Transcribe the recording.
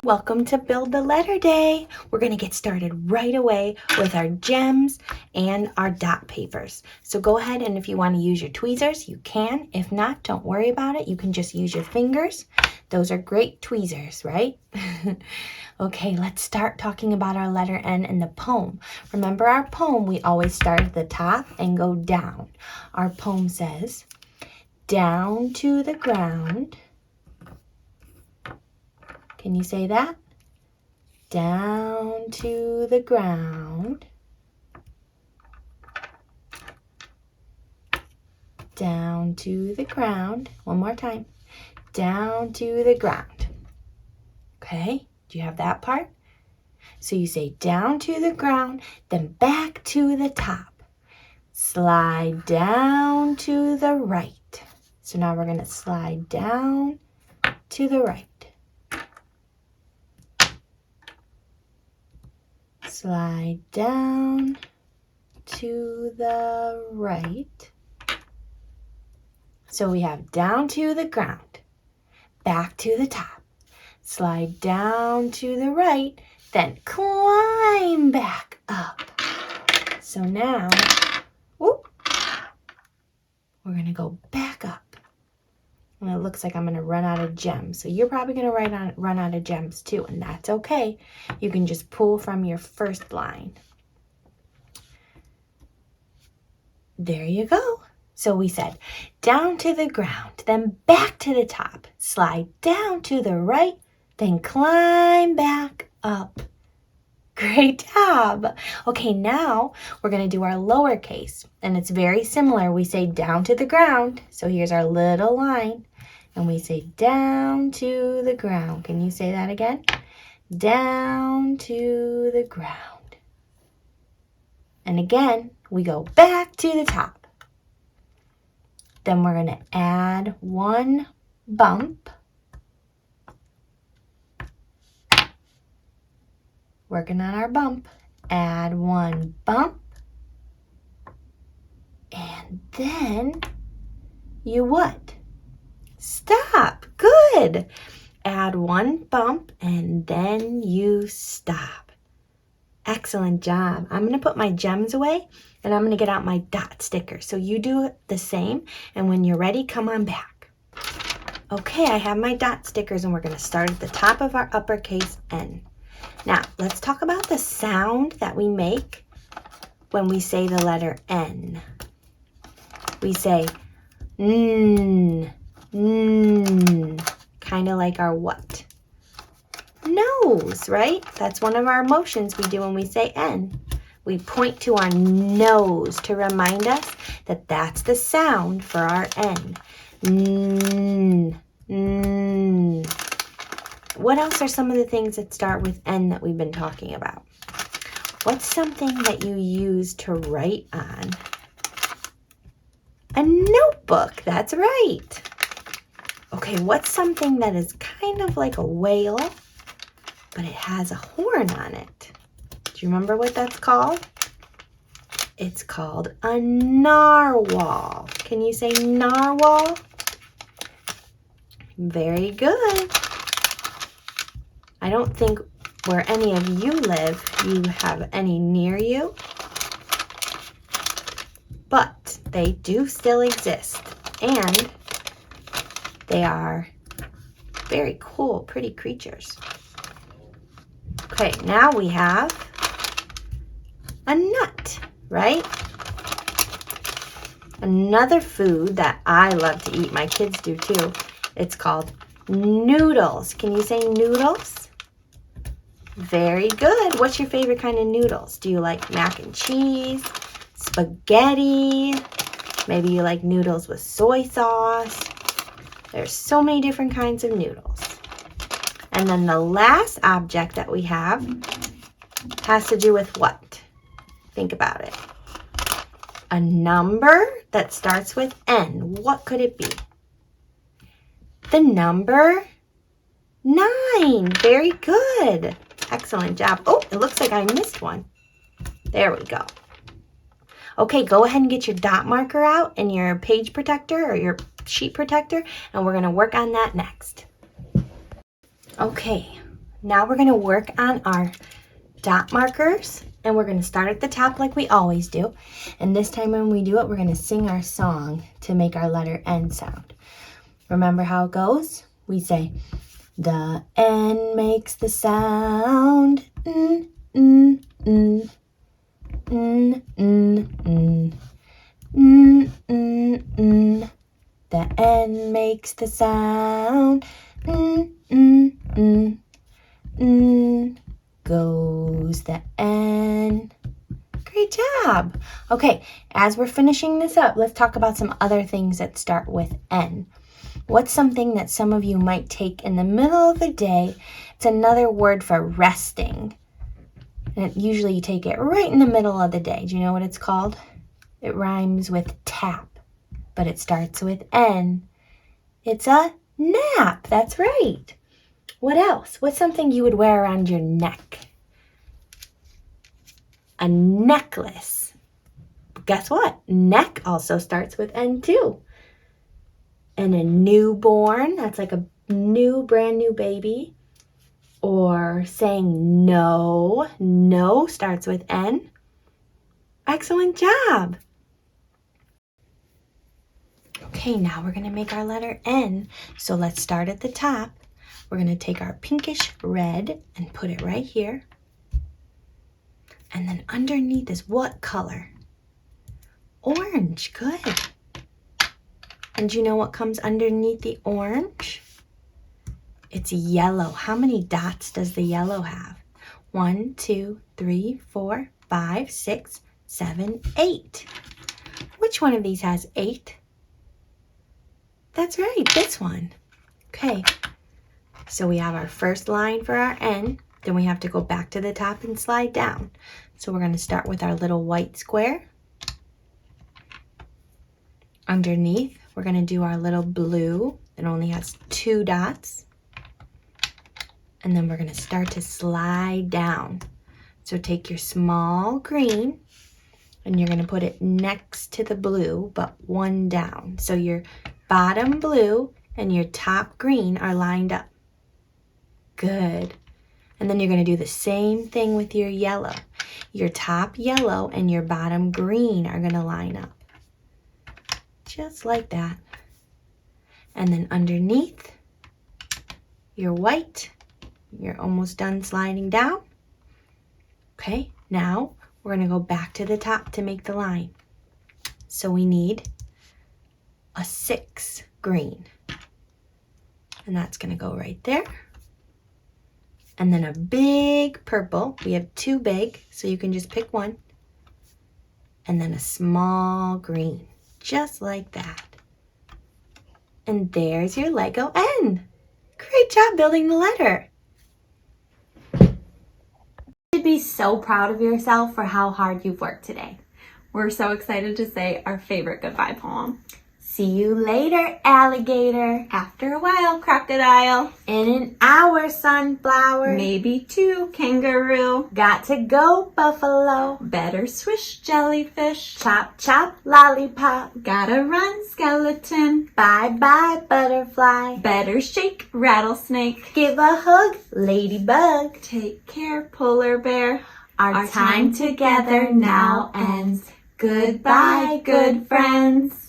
Welcome to Build the Letter Day. We're going to get started right away with our gems and our dot papers. So go ahead, and if you want to use your tweezers, you can. If not, don't worry about it. You can just use your fingers. Those are great tweezers, right? Okay, let's start talking about our letter N in the poem. Remember our poem, we always start at the top and go down. Our poem says, down to the ground. Can you say that? Down to the ground. Down to the ground. One more time. Down to the ground. Okay, do you have that part? So you say down to the ground, then back to the top. Slide down to the right. So now we're going to slide down to the right. Slide down to the right. So we have down to the ground, back to the top, slide down to the right, then climb back up. So now, whoop, we're going to go back up. And it looks like I'm going to run out of gems. So you're probably going to run out of gems too, and that's okay. You can just pull from your first line. There you go. So we said down to the ground, then back to the top, slide down to the right, then climb back up. Great job. Okay, now we're going to do our lowercase, and it's very similar. We say down to the ground. So here's our little line, and we say down to the ground. Can you say that again? Down to the ground. And again, we go back to the top. Then we're going to add one bump. Working on our bump. Add one bump. And then you what? Stop. Good. Add one bump and then you stop. Excellent job. I'm going to put my gems away and I'm going to get out my dot sticker. So you do the same, and when you're ready, come on back. Okay, I have my dot stickers and we're going to start at the top of our uppercase N. Now, let's talk about the sound that we make when we say the letter N. We say N, N, kind of like our what? Nose, right? That's one of our motions we do when we say N. We point to our nose to remind us that that's the sound for our N. N, N. What else are some of the things that start with N that we've been talking about? What's something that you use to write on? A notebook, that's right. Okay, what's something that is kind of like a whale, but it has a horn on it? Do you remember what that's called? It's called a narwhal. Can you say narwhal? Very good. I don't think where any of you live, you have any near you, but they do still exist, and they are very cool, pretty creatures. Okay, now we have a nut, right? Another food that I love to eat, my kids do too, it's called noodles. Can you say noodles? Very good. What's your favorite kind of noodles? Do you like mac and cheese, spaghetti? Maybe you like noodles with soy sauce. There's so many different kinds of noodles. And then the last object that we have has to do with what? Think about it. A number that starts with N. What could it be? The number 9. Very good. Excellent job. Oh, it looks like I missed one. There we go. Okay, go ahead and get your dot marker out and your page protector or your sheet protector, and we're going to work on that next. Okay, Now we're going to work on our dot markers, and we're going to start at the top like we always do. And this time when we do it, we're going to sing our song to make our letter N sound. Remember how it goes? We say, the N makes the sound N, N, N, N, N, N, N, N, N. The N makes the sound N, N, N, N. Goes the N. Great job. Okay, as we're finishing this up, let's talk about some other things that start with N. What's something that some of you might take in the middle of the day? It's another word for resting. And usually you take it right in the middle of the day. Do you know what it's called? It rhymes with tap, but it starts with N. It's a nap. That's right. What else? What's something you would wear around your neck? A necklace. Guess what? Neck also starts with N too. And a newborn, that's like a brand new baby. Or saying no. No starts with N. Excellent job. Okay, now we're going to make our letter N. So let's start at the top. We're going to take our pinkish red and put it right here. And then underneath is what color? Orange. Good. And do you know what comes underneath the orange? It's yellow. How many dots does the yellow have? 1, 2, 3, 4, 5, 6, 7, 8. Which one of these has 8? That's right, this one. Okay. So we have our first line for our N, then we have to go back to the top and slide down. So we're going to start with our little white square. Underneath, we're going to do our little blue that only has 2 dots. And then we're going to start to slide down. So take your small green and you're going to put it next to the blue, but 1 down. So your bottom blue and your top green are lined up. Good. And then you're going to do the same thing with your yellow. Your top yellow and your bottom green are going to line up. Just like that. And then underneath, your white, you're almost done sliding down. Okay, now we're going to go back to the top to make the line. So we need a 6 green. And that's going to go right there. And then a big purple. We have 2 big, so you can just pick one. And then a small green, just like that. And there's your Lego N. Great job building the letter. You should be so proud of yourself for how hard you've worked today. We're so excited to say our favorite goodbye poem. See you later, alligator. After a while, crocodile. In an hour, sunflower. Maybe 2, kangaroo. Got to go, buffalo. Better swish, jellyfish. Chop, chop, lollipop. Gotta run, skeleton. Bye, bye, butterfly. Better shake, rattlesnake. Give a hug, ladybug. Take care, polar bear. Our time together now ends. Goodbye, good friends.